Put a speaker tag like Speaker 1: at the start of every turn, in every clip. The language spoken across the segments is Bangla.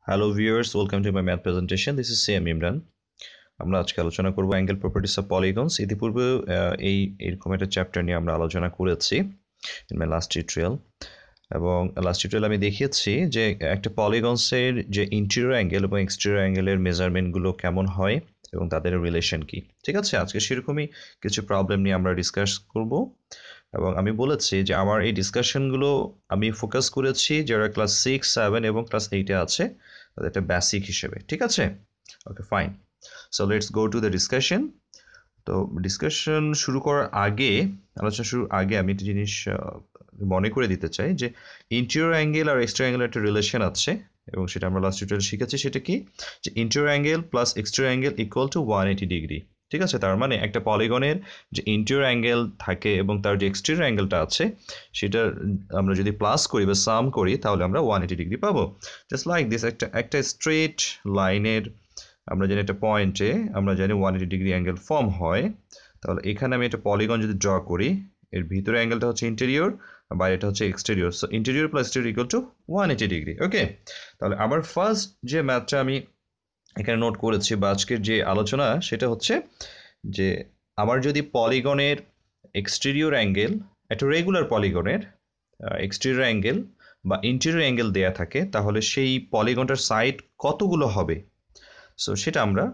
Speaker 1: Hello viewers, welcome to my math presentation. This is Sam Imran. আমরা আজকে আলোচনা করব অ্যাঙ্গেল প্রপার্টিস অফ পলিগনস। ইতিপূর্বে এরকম একটা চ্যাপ্টার নিয়ে আমরা আলোচনা করেছি ইন মাই লাস্ট টিউটোরিয়াল। এবং লাস্ট টিউটোরিয়াল আমি দেখিয়েছি যে একটা পলিগনসের যে ইন্টেরিয়র অ্যাঙ্গেল এবং এক্সটেরিয়র অ্যাঙ্গেলের মেজারমেন্টগুলো কেমন হয় এবং তাদের রিলেশন কি। ঠিক আছে, আজকে সেরকমই কিছু প্রবলেম নিয়ে আমরা ডিসকাস করব। এবং আমি বলেছি যে আমার এই ডিসকাশনগুলো আমি ফোকাস করেছি যারা ক্লাস 6, 7 এবং ক্লাস 8-এ আছে তাদের একটা বেসিক হিসেবে। ঠিক আছে, okay fine. So let's go to the discussion. তো ডিসকাশন শুরু করার আগে, আলোচনা শুরুর আগে আমি একটা জিনিস মনে করে দিতে চাই যে ইন্টেরিয়র অ্যাঙ্গেল আর এক্সটেরিয়র অ্যাঙ্গেল একটা রিলেশন আছে এবং সেটা আমরা লাস্ট টিউটোরিয়ালে শিখেছি। সেটা কি, যে interior angle plus exterior angle equal to 180 degree. ঠিক আছে, তার মানে একটা পলিগনের যে ইন্টেরিয়র অ্যাঙ্গেল থাকে এবং তার যে এক্সটেরিয়র অ্যাঙ্গেলটা আছে সেটা আমরা যদি প্লাস করি বা সাম করি তাহলে আমরা 180 ডিগ্রি পাবো। জাস্ট লাইক দিস, একটা স্ট্রেট লাইনের আমরা জানি একটা পয়েন্টে আমরা জানি 180 ডিগ্রি অ্যাঙ্গেল ফর্ম হয়। তাহলে এখানে আমি একটা পলিগন যদি ড্র করি, এর ভিতরে অ্যাঙ্গেলটা হচ্ছে ইন্টেরিয়র আর বাইরেটা হচ্ছে exterior. So interior plus exterior equal to 180 degree. Okay, তাহলে আমার ফার্স্ট যে ম্যাথটা আমি এখানে নোট করেছি বা আজকের যে আলোচনা সেটা হচ্ছে যে আমার যদি পলিগনের এক্সটেরিয়র অ্যাঙ্গেল, একটা রেগুলার পলিগনের এক্সটেরিয়র অ্যাঙ্গেল বা ইন্টেরিয়র অ্যাঙ্গেল দেয়া থাকে তাহলে সেই পলিগনটার সাইড কতগুলো হবে, সো সেটা আমরা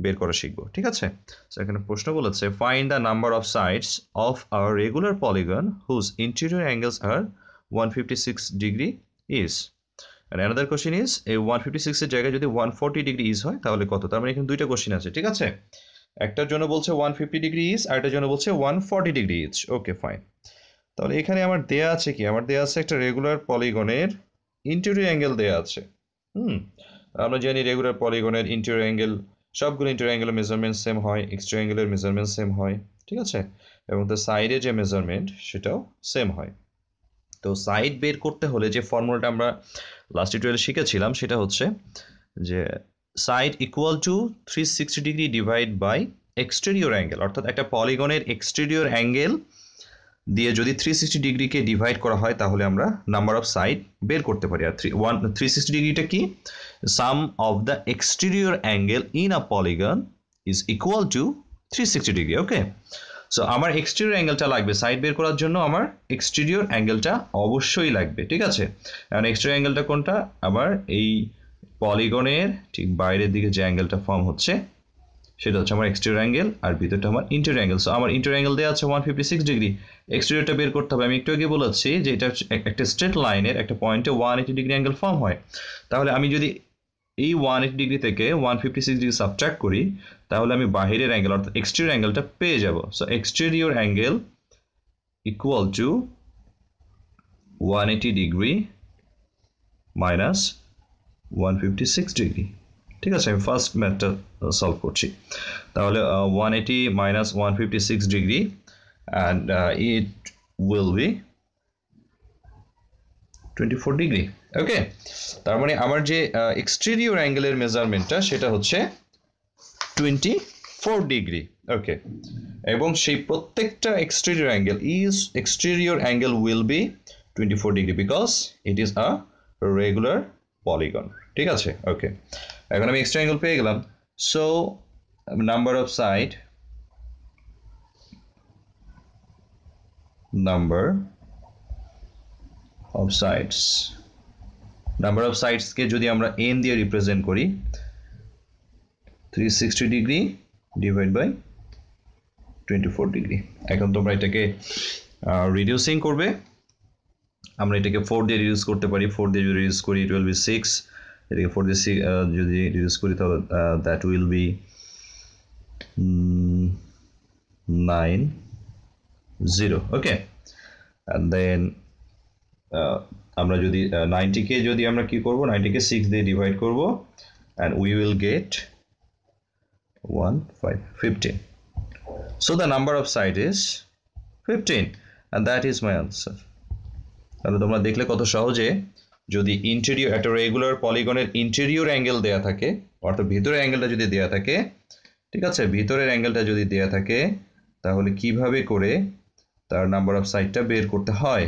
Speaker 1: বের করা শিখবো। ঠিক আছে, সো এখানে প্রশ্ন বলেছে find the number of sides of our regular polygon whose interior angles are 156 degree is. And another question is এই 156 এর জায়গায় যদি 140 ডিগ্রি ইজ হয় তাহলে কত। তার মানে এখানে দুইটা কোশ্চেন আছে। ঠিক আছে, একটার জন্য বলছে 150 ডিগ্রি ইজ আর একটার জন্য বলছে 140 ডিগ্রি ইজ। Okay fine. তাহলে এখানে আমার দেয়া আছে কি, আমার দেয়া আছে একটা রেগুলার পলিগনের ইন্টেরিয়র অ্যাঙ্গেল দেয়া আছে। আমরা জানি রেগুলার পলিগনের ইন্টেরিয়র অ্যাঙ্গেল, সবগুলো ইন্টেরিয়র অ্যাঙ্গেলের মেজারমেন্ট সেম হয়, এক্সটেরিয়র অ্যাঙ্গেলের মেজারমেন্ট সেম হয়। ঠিক আছে, এবং তার সাইডে যে মেজারমেন্ট সেটাও সেম হয়। তো সাইড বের করতে হলে যে ফর্মুলাটা আমরা লাস্ট টিউটোরিয়ালে শিখেছিলাম সেটা হচ্ছে যে side equal to 360 degree divide by exterior angle. অর্থাৎ একটা পলিগনের এক্সটেরিয়র অ্যাঙ্গেল দিয়ে যদি 360 ডিগ্রিকে ডিভাইড করা হয় তাহলে আমরা নাম্বার অফ সাইড বের করতে পারি। আর 360 ডিগ্রিটা কি, sum of the exterior angle in a polygon is equal to 360 degree. Okay, so আমার এক্সটেরিয়র অ্যাঙ্গেলটা লাগবে সাইড বের করার জন্য, আমার এক্সটেরিয়র অ্যাঙ্গেলটা অবশ্যই লাগবে। ঠিক আছে, কারণ এক্সটেরিয়র অ্যাঙ্গেলটা কোনটা, আমার এই পলিগনের ঠিক বাইরের দিকে যে অ্যাঙ্গেলটা ফর্ম হচ্ছে সেটা হচ্ছে আমার এক্সটেরিয়র অ্যাঙ্গেল আর ভিতরটা আমার ইন্টেরিয়র অ্যাঙ্গেল। সো আমার ইন্টেরিয়র অ্যাঙ্গেল দেওয়া আছে 156 ডিগ্রি, এক্সটেরিয়রটা বের করতে হবে। আমি একটু আগে বলেছি যে এটা একটা স্ট্রেট লাইনের একটা পয়েন্টে 180 ডিগ্রি অ্যাঙ্গেল ফর্ম হয়। তাহলে আমি যদি এই 180 ডিগ্রি থেকে 156 ডিগ্রি সাবট্রাক্ট করি তাহলে আমি বাহিরের অ্যাঙ্গেল অর্থাৎ এক্সটেরিয়র অ্যাঙ্গেলটা পেয়ে যাব। So exterior angle equal to 180 degree minus 156 degree. ঠিক আছে, আমি ফার্স্ট ম্যাথটা সলভ করছি। তাহলে 180 minus 156 degree and it will be 24 degree. Okay, তার মানে আমার যে এক্সটেরিয়র অ্যাঙ্গেলের মেজারমেন্টটা সেটা হচ্ছে 24 ডিগ্রি। ওকে, এবং সেই প্রত্যেকটা exterior angle will be 24 degree because it is a regular polygon. ঠিক আছে, ওকে, এখন আমি এক্সটেরিয়র অ্যাঙ্গেল পেয়ে গেলাম। সো নাম্বার অফ সাইডসকে যদি আমরা n দিয়ে রিপ্রেজেন্ট করি 360 ডিগ্রি ডিভাইড বাই 24 ডিগ্রি। এখন তোমরা এটাকে রিডিউসিং করবে, আমরা এটাকে 4 দিয়ে রিডিউস করতে পারি। 4 দিয়ে যদি রিডিউস করি ইট উইল বি 6, এটাকে 4 দিয়ে যদি রিডিউস করি তাহলে that will be 90। Okay, and then আমরা যদি 90কে যদি আমরা কি করব, 90কে 6 দিয়ে ডিভাইড করব and we will gate 15। So the number of side is 15 and that is my answer. তাহলে তোমরা দেখলে কত সহজে, যদি ইন্টেরিয়র একটা রেগুলার পলিগনের ইন্টেরিয়র অ্যাঙ্গেল দেয়া থাকে অর্থাৎ ভিতরের অ্যাঙ্গেলটা যদি দেয়া থাকে, ঠিক আছে, ভিতরের অ্যাঙ্গেলটা যদি দেয়া থাকে তাহলে কিভাবে করে তার নাম্বার অফ সাইডটা বের করতে হয়।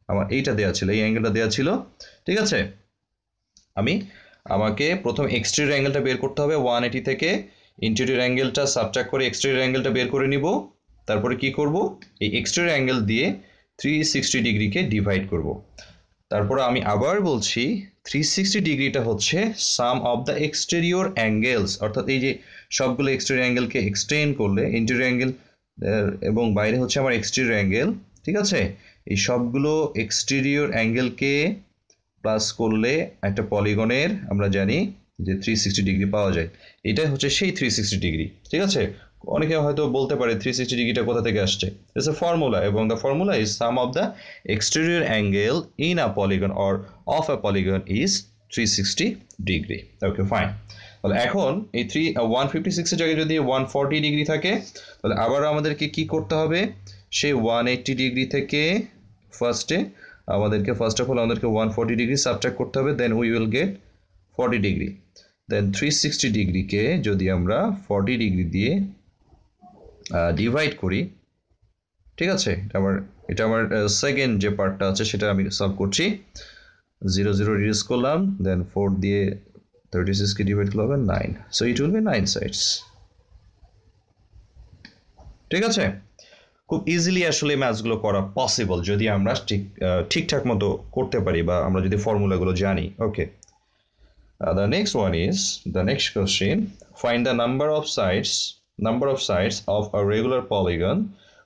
Speaker 1: আমার এইটা দেয়া ছিল, এই অ্যাঙ্গেলটা দেয়া ছিল। ঠিক আছে, আমি আমাকে প্রথম এক্সটেরিয়র অ্যাঙ্গেলটা বের করতে হবে 180 থেকে ইন্টেরিয়র অ্যাঙ্গেলটা সাবট্রাক্ট করে এক্সটেরিয়র অ্যাঙ্গেলটা বের করে নিব তারপরে কি করব এই এক্সটেরিয়র অ্যাঙ্গেল দিয়ে 360 ডিগ্রিকে ডিভাইড করব তারপরে আমি আবার বলছি 360 ডিগ্রিটা হচ্ছে সাম অফ দ্য এক্সটেরিয়র অ্যাঙ্গেলস অর্থাৎ এই যে সবগুলো এক্সটেরিয়র অ্যাঙ্গেলকে এক্সটেন্ড করলে ইন্টেরিয়র অ্যাঙ্গেল এবং বাইরে হচ্ছে আমার এক্সটেরিয়র অ্যাঙ্গেল ঠিক আছে এই সবগুলো এক্সটেরিয়র অ্যাঙ্গেলকে প্লাস করলে একটা পলিগনের আমরা জানি যে 360 ডিগ্রি পাওয়া যায় এটাই হচ্ছে সেই 360 ডিগ্রি ঠিক আছে অনেকে হয়তো বলতে পারে 360 ডিগ্রিটা কোথা থেকে আসছে ইটস এ ফর্মুলা এবং the formula is some of the exterior angle in a polygon or of a polygon is 360 degree okay fine তাহলে এখন এই 156 এর জায়গায় যদি 140 ডিগ্রি থাকে তাহলে আবার আমাদেরকে কি করতে হবে সেই 180 ডিগ্রি থেকে ফার্স্টে আমাদেরকে ফার্স্ট অফ অল আমাদেরকে 140 ডিগ্রি সাবট্রাক্ট করতে হবে then we will get 40 degree then 360 ডিগ্রিকে যদি আমরা 40 ডিগ্রি দিয়ে ডিভাইড করি ঠিক আছে এটা আমার সেকেন্ড যে পার্টটা আছে সেটা আমি সলভ করছি 0 রিডিউস করলাম দেন 4 দিয়ে 36 কে ডিভাইড করলে 9 so it will B 9 sides ঠিক আছে খুব ইজিলি আসলে ম্যাথসগুলো করা পসিবল যদি আমরা ঠিকঠাক মতো করতে পারি বা আমরা যদি ফর্মুলাগুলো জানি ওকে the next one is the next question find the number of sides of a regular polygon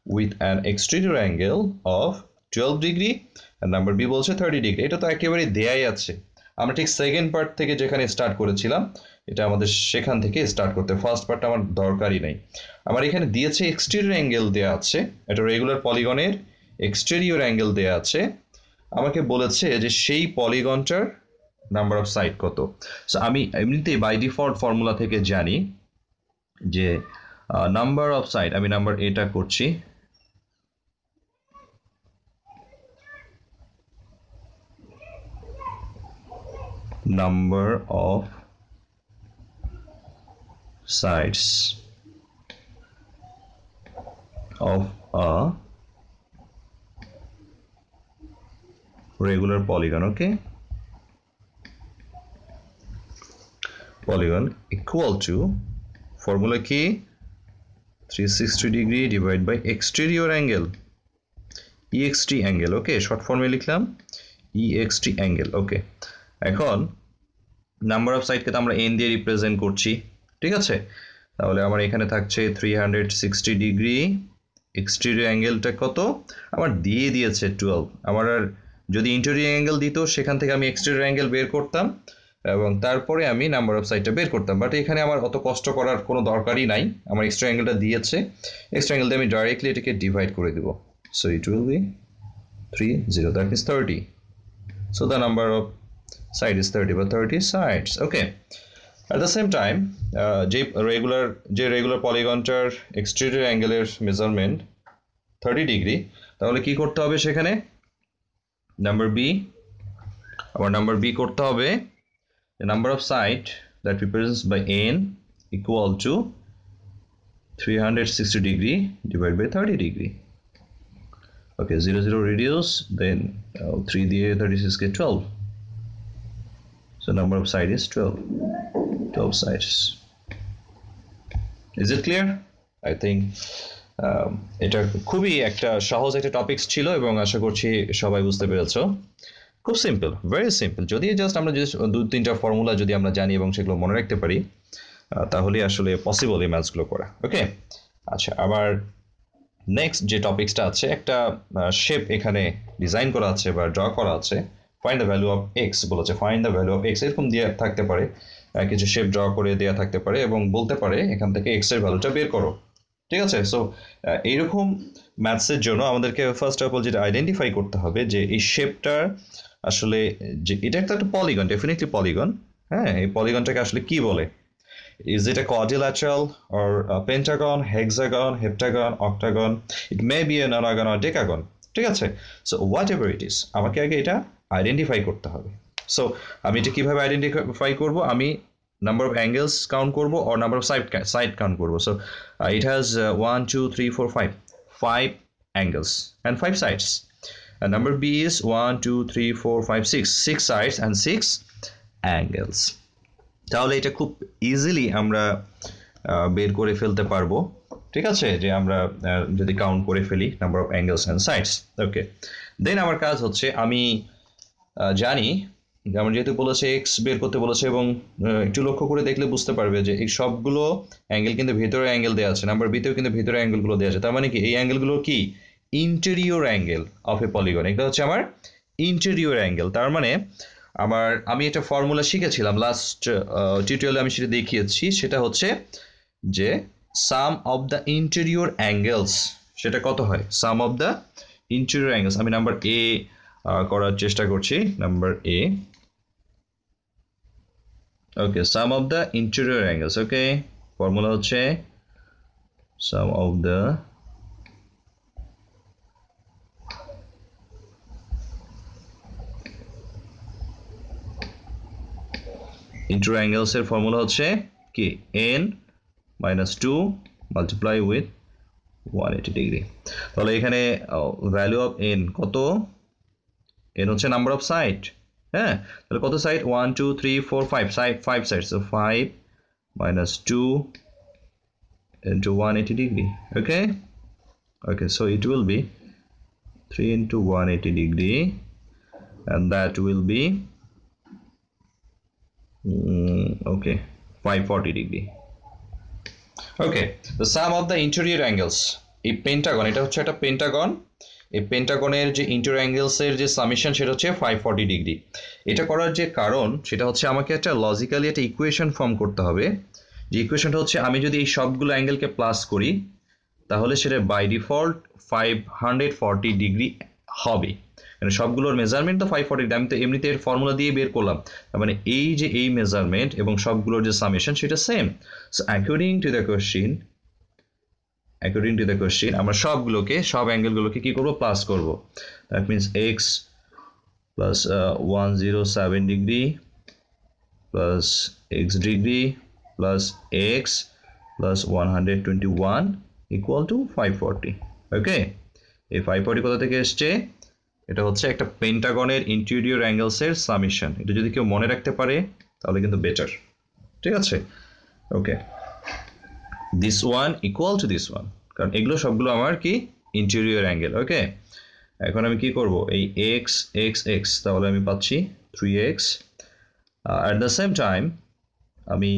Speaker 1: with an exterior angle of 12 degree and number b বলছে 30 ডিগ্রি এটা তো একেবারে দেয়াই আছে আমরা ঠিক সেকেন্ড পার্ট থেকে যেখানে স্টার্ট করেছিলাম এটা আমাদের সেখান থেকে স্টার্ট করতে ফার্স্ট পার্টটা আমার দরকারই নাই আমার এখানে দিয়েছে এক্সটেরিয়র অ্যাঙ্গেল দেয়া আছে এটা রেগুলার পলিগনের এক্সটেরিয়র অ্যাঙ্গেল দেয়া আছে আমাকে বলেছে যে সেই পলিগনটার নাম্বার অফ সাইড কত সো আমি এমনিতেই বাই ডিফল্ট ফর্মুলা থেকে জানি যে নাম্বার অফ সাইড আমি নাম্বার এটা করছি number of sides of a regular polygon okay polygon equal to formula key 360 degree divided by exterior angle ext angle okay short form এ লিখলাম ext angle okay এখন নাম্বার অফ সাইড কে তো আমরা n দিয়ে রিপ্রেজেন্ট করছি ঠিক আছে তাহলে আমার এখানে থাকছে 360 ডিগ্রি এক্সটেরিয়র অ্যাঙ্গেলটা কত আমার দিয়ে দিয়েছে 12 আমার আর যদি ইন্টেরিয়র অ্যাঙ্গেল দিত সেখান থেকে আমি এক্সটেরিয়র অ্যাঙ্গেল বের করতাম এবং তারপরে আমি নাম্বার অফ সাইডটা বের করতাম বাট এখানে আমার অত কষ্ট করার কোনো দরকারই নাই আমার এক্সট্রা অ্যাঙ্গেলটা দিয়েছে এক্সট্রা অ্যাঙ্গেল দিয়ে আমি ডাইরেক্টলি এটাকে ডিভাইড করে দেব so it will be 30 that means 30 so the number of side is 30 but 30 sides okay at the same time যে রেগুলার পলিগনটার এক্সটেরিয়র অ্যাঙ্গেলের মেজারমেন্ট 30 ডিগ্রি তাহলে কি করতে হবে সেখানে নাম্বার বি আবার নাম্বার বি করতে হবে the number of side that represents by n equal to 360 degree divided by 30 degree okay 0 reduce then 3 দিয়ে 36 get 12 so number of side is 12 sides is it clear I think এটা খুবই একটা সহজ একটা টপিকস ছিল এবং আশা করছি সবাই বুঝতে পেরেছো খুব সিম্পল ভেরি সিম্পল যদি জাস্ট আমরা যদি দুই তিনটা ফর্মুলা যদি আমরা জানি এবং সেগুলো মনে রাখতে পারি তাহলে আসলে পসিবল এই ম্যাথসগুলো করা ওকে আচ্ছা আবার নেক্সট যে টপিকসটা আছে একটা শেপ এখানে ডিজাইন করা আছে বা ড্র করা আছে find the value of x বলেছে find the value of x এরকম দিয়ে থাকতে পারে কিছু শেপ ড্র করে দেওয়া থাকতে পারে এবং বলতে পারে এখান থেকে এক্স এর ভ্যালুটা বের করো ঠিক আছে সো এইরকম ম্যাথসের জন্য আমাদেরকে ফার্স্ট অফ অল যেটা আইডেন্টিফাই করতে হবে যে এই শেপটার আসলে যে এটা একটা পলিগন ডেফিনেটলি পলিগন হ্যাঁ এই পলিগনটাকে আসলে কি বলে is it a quadrilateral or a pentagon hexagon heptagon octagon it may be a nonagon or decagon ঠিক আছে সো whatever it is আমাকে আগে এটা আইডেন্টিফাই করতে হবে সো আমি এটা কিভাবে আইডেন্টিফাই করব আমি number of angles count করব or number of side count করব so it has 1 2 3 4 5 angles and 5 sides and number b is 1 2 3 4 5 6 sides and 6 angles তাহলে এটা খুব ইজিলি আমরা বের করে ফেলতে পারবো ঠিক আছে যে আমরা যদি কাউন্ট করে ফেলি number of angles and sides okay then আমার কাজ হচ্ছে আমি জানি যেমন যেহেতু বলেছে এক্স বের করতে বলেছে এবং একটু লক্ষ্য করে দেখলে বুঝতে পারবে যে এই সবগুলো অ্যাঙ্গেল কিন্তু ভেতরে অ্যাঙ্গেল দেওয়া আছে নাম্বার বিতেও কিন্তু ভেতরে অ্যাঙ্গেলগুলো দেওয়া আছে তার মানে কি এই অ্যাঙ্গেলগুলো কি interior angle of A polygon এটা হচ্ছে আমার ইন্টেরিয়র অ্যাঙ্গেল তার মানে আমি একটা ফর্মুলা শিখেছিলাম লাস্ট টিউটোরিয়ালে আমি সেটা দেখিয়েছি সেটা হচ্ছে যে সাম অফ দ্য ইন্টেরিয়র অ্যাঙ্গেলস সেটা কত হয় সাম অফ দ্য ইন্টেরিয়র অ্যাঙ্গেলস আমি নাম্বার এ করার চেষ্টা করছি number A okay some of the interior angles okay formula হচ্ছে সাম অফ দ্য ইন্টেরিয়র অ্যাঙ্গেলস এর ফর্মুলা হচ্ছে কি n minus 2 multiply with 180 degree তাহলে এখানে ভ্যালু অফ n কত n হচ্ছে নাম্বার অফ সাইড হ্যাঁ তাহলে কত side 1 2 3 4 5 side 5 side so 5 minus 2 into 180 degree okay so it will be 3 into 180 degree and that will be okay 540 degree okay the sum of the interior angles এই পেন্টাগন এটা হচ্ছে একটা পেন্টাগন এই পেন্টাগনের যে ইন্টেরিয়র অ্যাঙ্গেলস এর যে সামেশন সেটা হচ্ছে 540 ডিগ্রি এটা করার যে কারণ সেটা হচ্ছে আমাকে একটা লজিক্যালি একটা ইকুয়েশন ফর্ম করতে হবে যে ইকুয়েশনটা হচ্ছে আমি যদি এই সবগুলো অ্যাঙ্গেলকে প্লাস করি তাহলে সেটা বাই ডিফল্ট 540 ডিগ্রি হবে মানে সবগুলোর মেজারমেন্ট তো 540 আমি তো এমনিতে এর ফর্মুলা দিয়ে বের করলাম তার মানে এই যে এই মেজারমেন্ট এবং সবগুলোর যে সামেশন সেটা same so according to the question আমরা সব অ্যাঙ্গেলগুলোকে কি করব প্লাস করব that means x plus 107 degree plus x degree plus x plus 121 equal to 540 ওকে এই 540 কোথা থেকে এসছে এটা হচ্ছে একটা পেন্টাগনের ইন্টেরিয়র অ্যাঙ্গেলস এর সামেশন এটা যদি কেউ মনে রাখতে পারে তাহলে কিন্তু বেটার ঠিক আছে okay this one equal to this one কারণ এগুলো সবগুলো আমার কি ইন্টেরিয়র অ্যাঙ্গেল ওকে এখন আমি কি করব এই x x x তাহলে আমি পাচ্ছি 3x at the same time আমি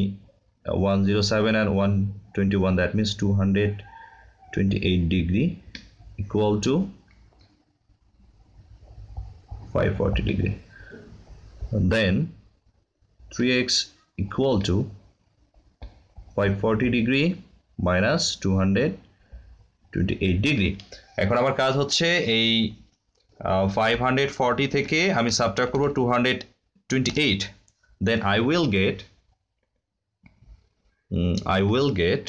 Speaker 1: 107 and 121 that means 228 degree equal to 540 degree and then 3x equal to 540 degree minus 228 degree এখন আমার কাজ হচ্ছে এই 540 থেকে আমি সাবট্রাক্ট করব 228 then I will get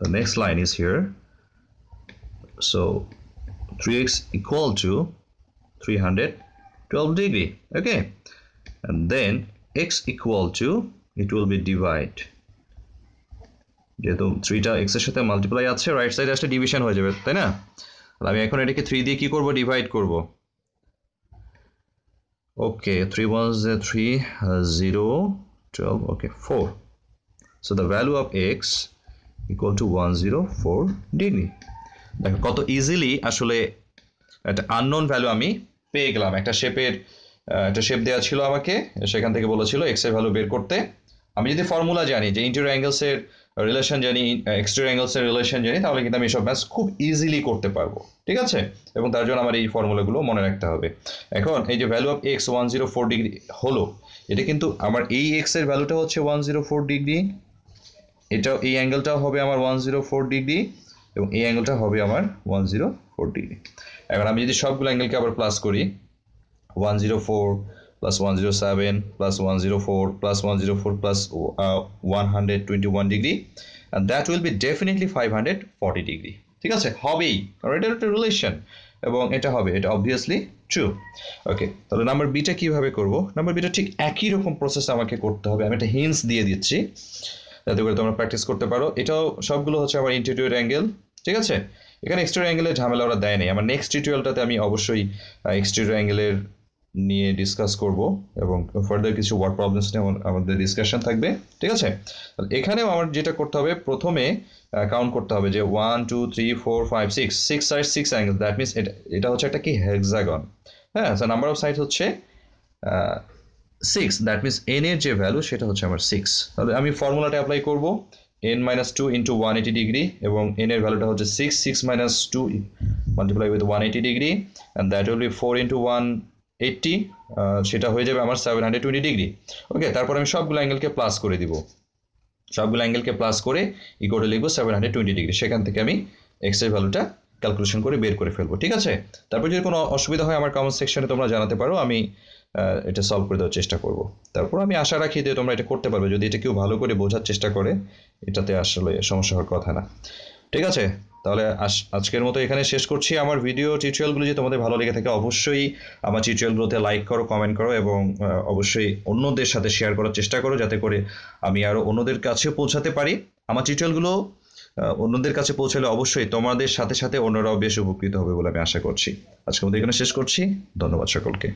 Speaker 1: the next line is here so 3x equal to 312 degree okay and then x equal to it will be divide যেহেতু 3টা x এর সাথে মাল্টিপ্লাই আছে রাইট সাইডে আসলে ডিভিশন হয়ে যাবে তাই না আমি এখন এটাকে 3 দিয়ে কি করব ডিভাইড করব ওকে 3 ones 3 0 12 okay 4 so the value of x equal to 104 degree দেখো কত ইজিলি আসলে একটা আননোন ভ্যালু আমি পেয়ে গেলাম একটা শেপ দেওয়া ছিল আমাকে সেখান থেকে বলেছিল x এর ভ্যালু বের করতে আমি যদি ফর্মুলা জানি যে ইন্টেরিয়র অ্যাঙ্গেলস এর রিলেশন জানি এক্সটেরিয়র অ্যাঙ্গেলস এর রিলেশন জানি তাহলে কিন্তু আমি এসব ম্যাথস খুব ইজিলি করতে পারবো ঠিক আছে এবং তার জন্য আমার এই ফর্মুলাগুলো মনে রাখতে হবে এখন এই যে ভ্যালু অফ x 104 ডিগ্রি হলো এটা কিন্তু আমার এই x এর ভ্যালুটা হচ্ছে 104 ডিগ্রি এটাও এই অ্যাঙ্গেলটাও হবে আমার 104 ডিগ্রি এবং এই অ্যাঙ্গেলটা হবে আমার 104 ডিগ্রি এখন আমি যদি সবগুলো অ্যাঙ্গেলকে আবার প্লাস করি 104 plus 107 plus 104 plus 104 plus 121 degree and that will be definitely 540 degree ঠিক আছে হবেই কারণ এটা একটা রিলেশন এবং এটা হবে এটা obviously true ওকে তাহলে নাম্বার বিটা কিভাবে করব নাম্বার বিটা ঠিক একই রকম প্রসেস আমাকে করতে হবে আমি একটা হিন্টস দিয়ে দিচ্ছি যাতে করে তোমরা প্র্যাকটিস করতে পারো এটাও সবগুলো হচ্ছে আমার ইন্টেরিয়র অ্যাঙ্গেল ঠিক আছে এখানে এক্সটেরিয়র অ্যাঙ্গেলের ঝামেলা ওরা দেয় নাই আমার নেক্সট টিউটোরিয়ালটাতে আমি অবশ্যই এক্সটেরিয়র অ্যাঙ্গেলের নিয়ে ডিসকাস করব এবং ফার্দার কিছু ওয়ার্ড প্রবলেমস নিয়ে আমাদের ডিসকাশন থাকবে, ঠিক আছে? এখানেও আমার যেটা করতে হবে, প্রথমে কাউন্ট করতে হবে যে 1 2 3 4 5 6 6 সাইড 6 অ্যাঙ্গেল, দ্যাট মিনস এটা হচ্ছে একটা কি হেক্সাগন। হ্যাঁ, সো নাম্বার অফ সাইড হচ্ছে 6, দ্যাট মিনস এন এর যে ভ্যালু সেটা হচ্ছে আমার 6। তাহলে আমি ফর্মুলাটা অ্যাপ্লাই করব, n-2 ইন্টু 180 ডিগ্রি, এবং n এর ভ্যালুটা হচ্ছে 6, 6 minus 2 multiply with 180 degree, and that will be 4 into 180, সেটা হয়ে যাবে আমার 720 ডিগ্রি। ওকে, তারপর আমি সবগুলো অ্যাঙ্গেলকে প্লাস করে দিব, সবগুলো অ্যাঙ্গেলকে প্লাস করে ইকুয়াল টু লিখবো 720 ডিগ্রি। সেখান থেকে আমি এক্স এর ভ্যালুটা ক্যালকুলেশন করে বের করে ফেলবো, ঠিক আছে? তারপর যদি কোনো অসুবিধা হয় আমার কমেন্ট সেকশনে তোমরা জানাতে পারো, আমি এটা সলভ করে দেওয়ার চেষ্টা করব। তারপর আমি আশা রাখি যে তোমরা এটা করতে পারবে, যদি এটা কেউ ভালো করে বোঝার চেষ্টা করে এটাতে আসলে সমস্যা হওয়ার কথা না, ঠিক আছে? তাহলে আজকের মতো এখানে শেষ করছি। আমার ভিডিও টিউটোরিয়ালগুলো যদি তোমাদের ভালো লেগে থাকে অবশ্যই আমার টিউটোরিয়ালগুলোতে লাইক করো, কমেন্ট করো, এবং অবশ্যই অন্যদের সাথে শেয়ার করার চেষ্টা করো, যাতে করে আমি আরও অন্যদের কাছেও পৌঁছাতে পারি। আমার টিউটোরিয়ালগুলো অন্যদের কাছে পৌঁছালে অবশ্যই তোমাদের সাথে সাথে অন্যরাও বেশ উপকৃত হবে বলে আমি আশা করছি। আজকের মতো এখানে শেষ করছি। ধন্যবাদ সকলকে।